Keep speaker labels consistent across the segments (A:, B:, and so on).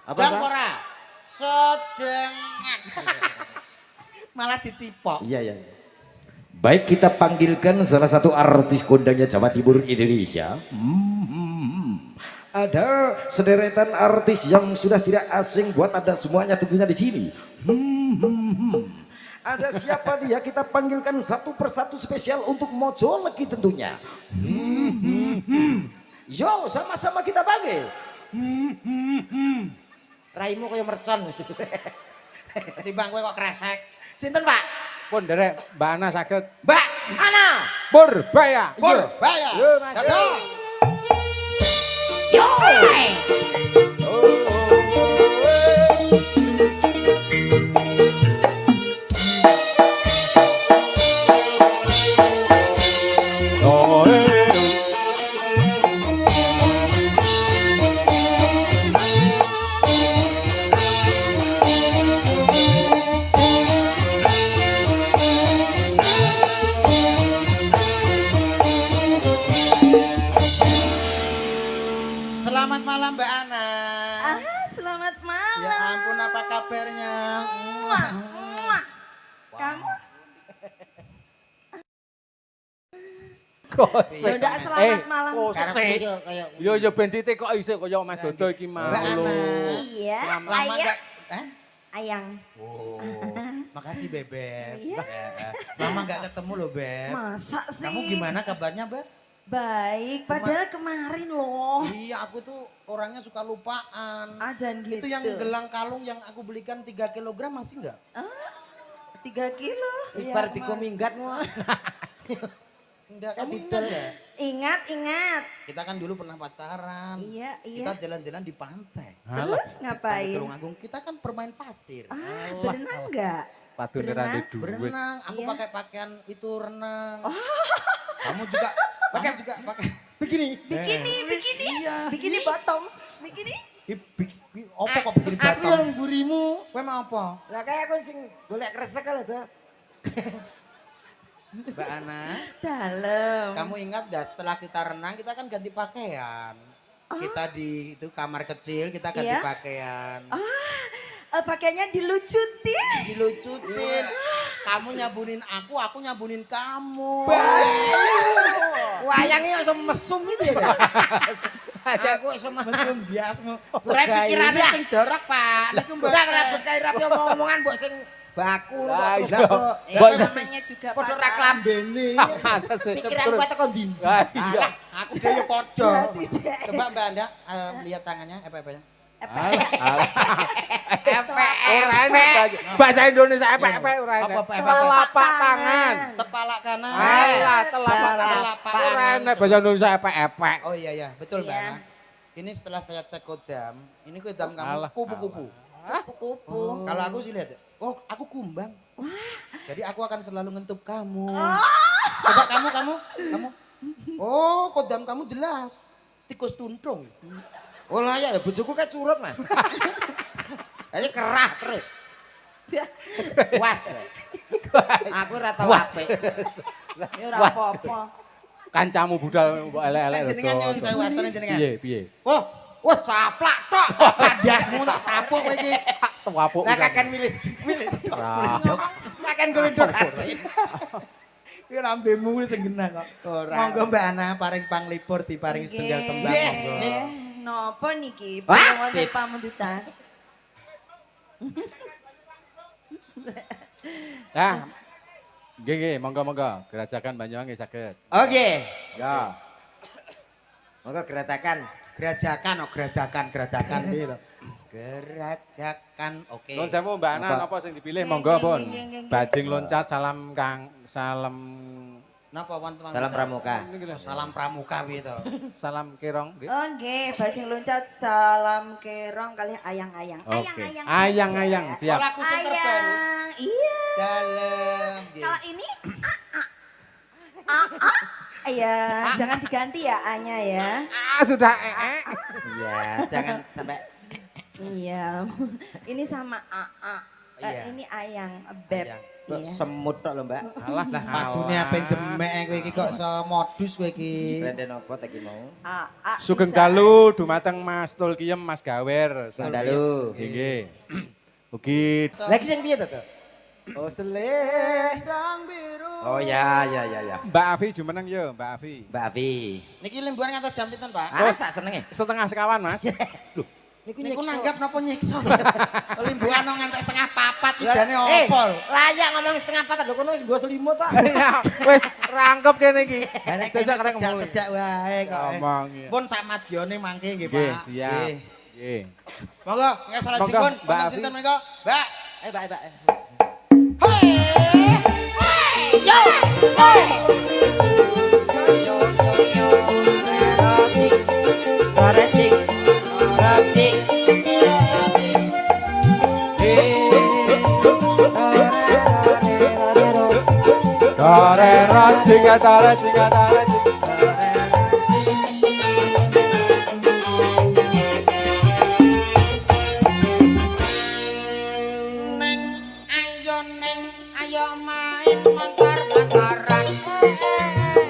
A: Apa
B: Jam
A: Pak?
B: ora? Sedengan. Malah dicipok.
A: Iya, iya. Baik, kita panggilkan salah satu artis kondangnya Jawa Timur Indonesia. Ada sederetan artis yang sudah tidak asing buat Anda semuanya tentunya di sini. Ada siapa dia? Kita panggilkan satu persatu spesial untuk Mojo Legi tentunya. Yo, sama-sama kita panggil.
B: Raimu kaya mercon. Timbang kowe kok kresek. Sinten, Pak?
C: Pun derek Mbak Ana saged
B: Mbak Ana.
C: Purbaya.
B: Purbaya.
C: Yo, Mas.
B: Dados. Yo. Selamat malam Mbak Ana.
D: Selamat malam.
B: Ya ampun, apa kabarnya?
D: Muah, muah. Kamu
C: Kosek.
D: udah selamat malam.
C: Kosek.
B: Kayak
C: Yo ben titik kok isih kaya Mas Dodo iki mau.
B: Mbak Ana.
D: Iya,
B: lama
D: ayang.
B: enggak? Hah?
D: Ayang.
B: Oh, makasih Bebek.
D: Iya.
B: Lama nggak ketemu loh Beb.
D: Masa sih?
B: Kamu gimana kabarnya Beb?
D: Baik, padahal kemarin loh.
B: Iya, aku tuh orangnya suka lupaan.
D: Jangan gitu.
B: Itu yang gelang kalung yang aku belikan 3 kilogram masih nggak?
D: 3 kilo.
A: Ibar tiko minggat mau.
B: Enggak, kan
A: Kamu
B: detail ya.
D: Ingat, ingat.
B: Kita kan dulu pernah pacaran.
D: Iya,
B: Kita
D: iya.
B: jalan-jalan di pantai.
D: Terus
B: Pantai
D: ngapain?
B: Tulungagung. Kita kan bermain pasir.
D: Berenang enggak?
C: Padune ra ndek duit.
B: Berenang, aku
D: Iya.
B: pakai pakaian itu renang. Kamu juga pakai begini.
D: Bikini, bikini.
B: Iya.
D: Bikini bottom. Bikini.
B: Apa kok begini
A: Aku
B: batam?
A: yang burimu.
B: Kowe mau apa?
A: Lah kayak aku sing golek kresek lho, Dok.
B: Mbak Ana,
D: Dalam.
B: kamu ingat dah setelah kita renang kita kan ganti pakaian. Kita di itu kamar kecil kita ganti
D: Iya.
B: pakaian.
D: Pakaiannya dilucutin.
B: Dilucutin. Kamu nyabunin aku nyabunin kamu.
A: Wayangnya iso mesum itu ya.
B: Aku sama mesum biasmu. Rek pikirane sing jorok, Pak. Niku mbok.
A: Udah rambut kayak rapi omong-omongan mbok sing baku lho
C: Lah,
A: kok.
C: iya.
A: Lah,
D: Ya
C: Mbok-
D: namanya juga
A: Padha ra
D: pacaran.
A: klambene. Pikiran
C: Pikiran
A: gua teko ndi?
C: Lah iya.
B: Alah, aku dhewe padha.
D: Berarti, Dek.
B: Coba Mbak Anda lihat tangannya apa-apanya.
C: Ora enak. Bahasa Indonesia epek-epek ora enak.
B: Apa, apa, apa?
C: Telapak tangan.
B: Tepalak kanan.
C: Alah, telapak tangan.
B: Telapak
C: Ora
B: kanan.
C: enak bahasa Indonesia epek-epek.
B: Oh iya ya, betul Mbak
D: Iya.
B: Ana. Ini setelah saya cek kodam, ini kodam kamu
C: Alah,
B: kupu-kupu.
D: Kupu-kupu.
B: Kalau aku sih lihat, oh aku kumbang. Jadi aku akan selalu ngentup kamu. Coba kamu. Oh kodam kamu jelas. Tikus tuntung.
A: Oh lah ya bojoku kan curut, Mas. Ini kerah terus. Was. Aku ora tau apik.
D: Ya ora apa-apa.
C: Kancamu budal mbok elek-elek lho.
B: Jenengan nyuwun sewu wastane jenengan.
C: Piye, piye?
B: Oh, wah caplak tok. Kadasmu tak tapuk kowe iki.
C: Tuapuk.
A: Lah kakan milis.
C: Ora.
A: Makan golondok asin.
B: Iki lambemu wis sing genah kok.
A: Ora.
B: Monggo Mbak Ana paring panglipur diparing setunggal tembang monggo.
D: Napa niki?
A: Wah,
D: Belum wonten
A: Bib.
D: pamundutan.
C: Nah. Nggih, monggo-monggo. Gerajakan Banyuwangi saged.
A: Oke.
C: Ya.
A: Monggo geratakan.
B: Geradakan piye to? Gerajakan. Oke.
C: Nuwun sewu Mbak Ana
A: Apa?
C: napa sing dipilih
D: Nggih,
C: monggo
D: nggih,
C: pun.
D: nggih, nggih, nggih.
C: Bajing loncat salam Kang salam
B: Napa wonten
A: Salam pramuka.
B: Salam pramuka piye to?
C: salam kirong nggih.
D: Oh nggih, bajing loncat salam kerong kali ayang-ayang.
C: Oke.
D: Ayang-ayang.
C: Ayang-ayang
D: saja.
C: siap.
B: Oh, lagu sing terbaru.
D: Ayang. Iya.
B: Dalem. nggih.
D: Kalau ini ya, jangan diganti ya A-nya ya.
C: Sudah
A: Iya, jangan sampai
D: Iya. Ini sama A.
B: Iya.
D: Ini ayang, beb.
B: Ayang.
A: Kok
D: Iya.
A: semut tok lho, Mbak.
C: Alah
B: Lah padune ape demek kowe iki kok iso modus kowe iki.
A: Branden apa tak iki mau?
C: Sugeng
D: Bisa.
C: dalu dumateng Mas Tulkiem Mas Gawer.
A: Sugeng dalu.
C: Nggih. Ugi
A: Lagi sing piye to? Oh, selendang biru. Oh ya.
C: Mbak Afi jumeneng yo, Mbak Afi.
A: Mbak Afi.
B: Niki limbuhan ngantos jam pinten, Pak?
A: Ah, sak senenge.
C: Setengah sekawan, Mas.
B: Niku nanggap napa nyiksa. Limbuhan nang ngantos setengah papat
A: Lah,
B: ijane opo?
A: Layak ngomong setengah papat lho kono wis nggo selimut ta.
C: Ya, wis rangkep kene iki. Sejak karek ngomong.
B: Cecak wae kok.
C: Ngomong, iya.
B: Pun samadyane mangke nggih,
C: Nggih,
B: Pak.
C: siap.
B: Nggih.
C: Nggih.
B: Monggo, ngesal
C: Monggo,
B: jipun
C: Mbak
B: wonten
C: Afi.
B: sinten menika? Mbak.
A: Mbak.
C: Tare
B: Neng ayo main montor-montoran.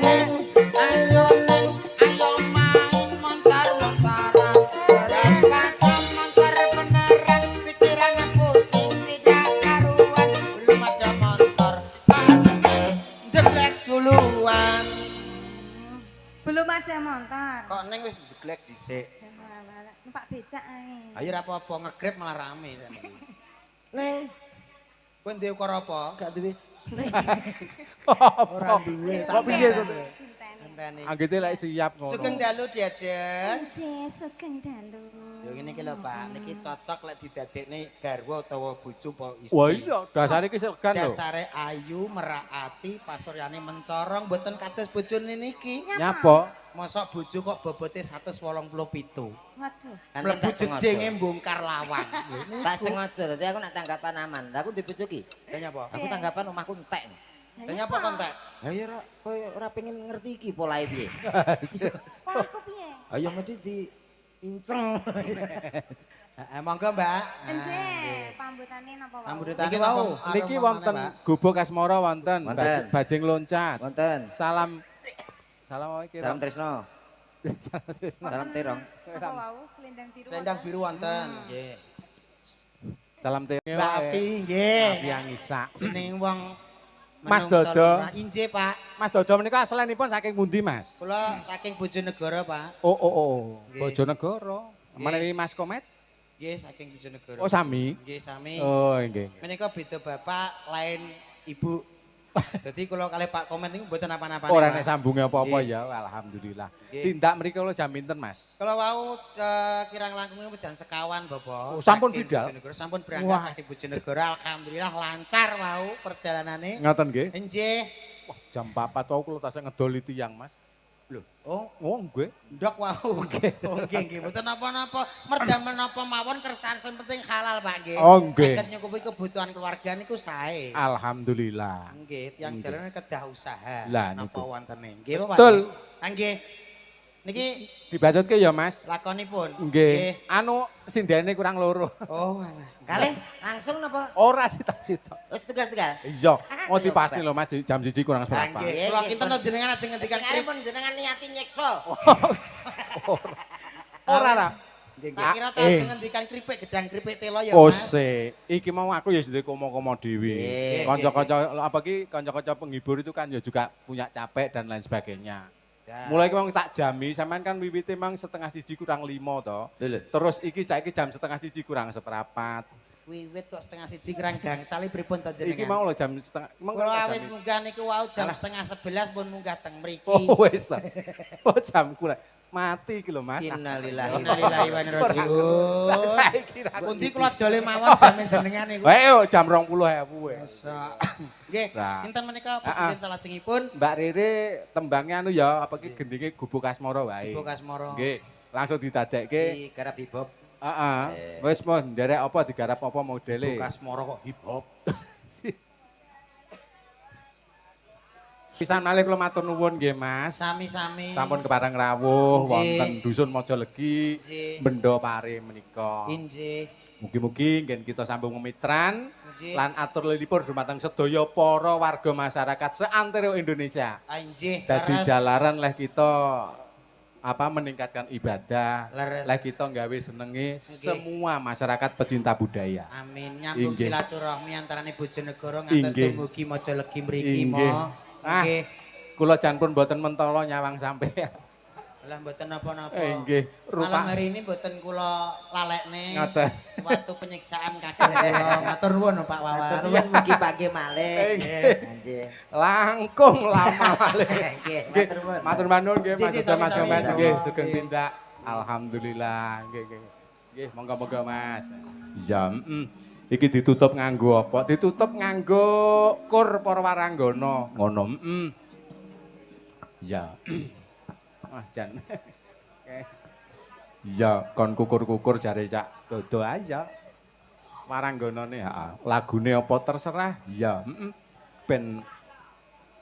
B: Neng ayo main montor-montoran. Daripada montor beneran pikiran pusing tidak karuan. Belum ada motor jeglek duluan.
D: Belum ada motor.
B: Kok neng wis jeglek dhisik.
D: Numpak becak ae.
B: Ayo ora apa-apa ngegrab malah rame sakniki.
A: Neng,
B: Kowe ndek ukara apa?
A: gak duwe.
C: Ora
B: duwe.
C: Kok piye to?
B: Ngenteni.
C: Anggite lek siap ngono.
B: Sugeng dalu diajeng.
D: Anje sugeng dalu.
B: Yo ngene iki lho Pak, niki cocok lek didadekne garwa utawa bojo apa istri.
C: Wah iya, dasare iki segan lho.
B: Dasare ayu, meraati, pasuryane mencorong, mboten kados bojone niki.
C: Nyapa?
B: Mosok bojo kok bobote 187.
D: Waduh.
B: Mlebu jedenge mbongkar lawang.
A: Tak sengaja dadi aku nak tanggapan aman. Lah aku dibojo ki.
B: Lah nyapa?
A: Aku tanggapan omahku entek.
B: Lah nyapa kontak?
A: Lah ya ora koyo ora pengen ngerti iki polahe piye.
D: Polaku piye?
A: Ayo mesti di inceng.
B: Heeh, monggo Mbak.
D: Anje, pambutane napa wae?
B: Ambudutane
A: Niki wau.
C: Niki wonten gubuk asmara wonten,
A: Wonten.
C: bajing loncat.
A: Wonten.
C: Salam apa iki?
A: Salam Tresno.
C: Salam Tresno.
A: Salam Terong.
D: Apa wau? Selendang biru.
B: Selendang biru wonten, nggih.
C: Salam Terong.
B: Mbak Api nggih.
C: Yang isak.
B: Jeneng wong
C: Mas
B: menungso
C: Dodo.
B: lumrah. Injih, Pak.
C: Mas Dodo menika asalenipun saking pundi, Mas?
B: Kula saking Bojonegoro, Pak.
C: Oh.
B: Nggih.
C: Bojonegoro.
B: Nggih.
C: Menawi Mas Komet?
B: Nggih, saking Bojonegoro.
C: Oh, sami.
B: Nggih, sami.
C: Oh, nggih.
B: Menika beda bapak, lain ibu. Jadi kalau kali Pak Komen ini mboten apa-apa.
C: Ora nek sambunge apa-apa
B: Nggih.
C: ya, alhamdulillah.
B: Nggih.
C: Tindak mriki kula jam pinten, Mas?
B: Kalau wau kirang langkungnya jam sekawan, Bapak.
C: Oh, sampun
B: Saking
C: bidal?
B: Bojonegoro, sampun berangkat
C: Wah.
B: saking Bojonegoro. Alhamdulillah lancar wau perjalanannya.
C: Ngoten nggih.
B: Enjih.
C: Wah, jam 4 wau kula tasih ngedoli tiyang, Mas.
B: Loh, oh,
C: Oh, nggih.
B: ndok wau. Oke, nggih. Mboten napa-napa. Merdamel napa mawon kersane sing penting halal, Pak nggih.
C: Oh, nggih.
B: Saged nyukupi kebutuhan keluarga niku sae.
C: Alhamdulillah.
B: Nggih, tiyang
C: Nggih.
B: jalane kedah usaha.
C: Lah,
B: napa
C: niku.
B: wontene. Nggih, Pak.
C: Betul.
B: Ah, nggih. Niki
C: Dibacutke ya, Mas.
B: lakonipun.
C: Nggih. Anu sindene kurang loro.
B: Oh, alah.
A: Kalih langsung napa?
C: Ora sitok-sitok.
A: Wis tegas-tegas.
C: Iya, mau dipasti lho Mas jam 1 kurang
B: Ah,
C: seberapa.
B: nggih.
A: Nggih,
B: Kula
A: nggih,
B: kinten
A: pun.
B: jenengan ajeng ngendikan
A: Kan
B: krip.
A: pun jenengan niati nyekso.
C: Ora ra.
B: Tak kira tak
C: Eh.
B: ajeng ngendikan kripik gedang kripik telo ya,
C: Oh,
B: Mas.
C: iki mau aku ya ndek komo-komo dhewe.
A: Nggih,
C: Kanca-kanca apa ki kanca-kanca penghibur itu kan ya juga punya capek dan lain sebagainya.
B: Ya.
C: Mulai memang tak jami, sampean kan wiwite memang setengah 1 kurang 5 to.
A: Lho.
C: Terus iki saiki jam setengah 1 kurang seperempat.
B: Wiwit kok setengah 1 kirang gangsal pripun to
C: Iki
B: jenengan?
C: mau lho jam setengah. Emang
B: Kula
C: tak
B: awit
C: jami?
B: munggah niku wau jam setengah 11 pun munggah teng mriki.
C: Oh wis ta. Oh jam kurang. Mati iki lho Mas.
A: Innalillahi.
B: Innalillahi wa inna ilaihi raji'un.
C: Lah saiki ra.
B: Pundi kula dole mawon jamin jenengan niku.
C: Wae yo jam 20.000 wis.
B: Nggih,
C: Nah.
B: kinten menika presiden salajengipun
C: Mbak Riri tembangnya anu ya apa ki gendinge gubuk asmara wae.
B: Ibu Kasmoro.
C: Nggih, langsung didadekke.
A: Di garap hip-hop.
C: Heeh. Wis mau nderek apa digarap apa modele.
B: Ibu Kasmoro kok hip hop.
C: Pisan malih kula matur nuwun nggih Mas.
B: Sami-sami.
C: Sampun kepareng rawuh
B: Injih.
C: wonten dusun Mojalegi
B: Injih.
C: Benda Pare menika.
B: Injih.
C: Mugi-mugi ngen kita sambung memitran
B: Injih.
C: lan atur lelipur dumateng sedaya para warga masyarakat seantero Indonesia.
B: Injih.
C: Dadi jalaran leh kita meningkatkan ibadah,
B: Leres.
C: leh kita nggawe senenge semua masyarakat pecinta budaya.
B: Amin. Nyambung
C: Inggih.
B: silaturahmi antarane Bojonegoro ngantos
C: Inggih.
B: dumugi Mojalegi mriki
C: Inggih.
B: mo.
C: Ah,
B: Nggih.
C: kula jan pun mboten mentolo nyawang sampeyan.
B: Lah mboten napa-napa.
C: Nggih,
B: Malam hari ini mboten kula lalekne.
C: Ngoten.
B: Suatu penyiksaan kagem kula. Matur nuwun Pak Wawan.
A: Matur nuwun mugi pagi malih.
C: Nggih.
A: Anjir.
C: Langkung lama malih.
A: Nggih,
C: Nggih,
A: matur nuwun.
C: matur nuwun nggih Mas
B: Nggih,
C: Mas Mas
B: sami-sami.
C: Mas nggih
B: Nggih.
C: sugeng tindak. Alhamdulillah nggih nggih. Nggih, monggo-monggo Mas. Ya, iki ditutup nganggo apa? Ditutup nganggo kur para waranggana. Ngono, Ya. Wah, jan. Ya, kon kukur-kukur jare Cak Dodo aja. Warangganane, heeh. Lagune apa terserah? Ya, ben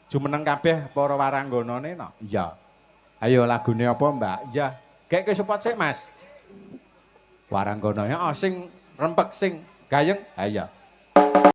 C: jumeneng kabeh para warangganane no. Ya. Ayo lagune apa, Mbak? Ya. Gek support sik, Mas. Warangganane sing rempek sing gayeng. Ha iya.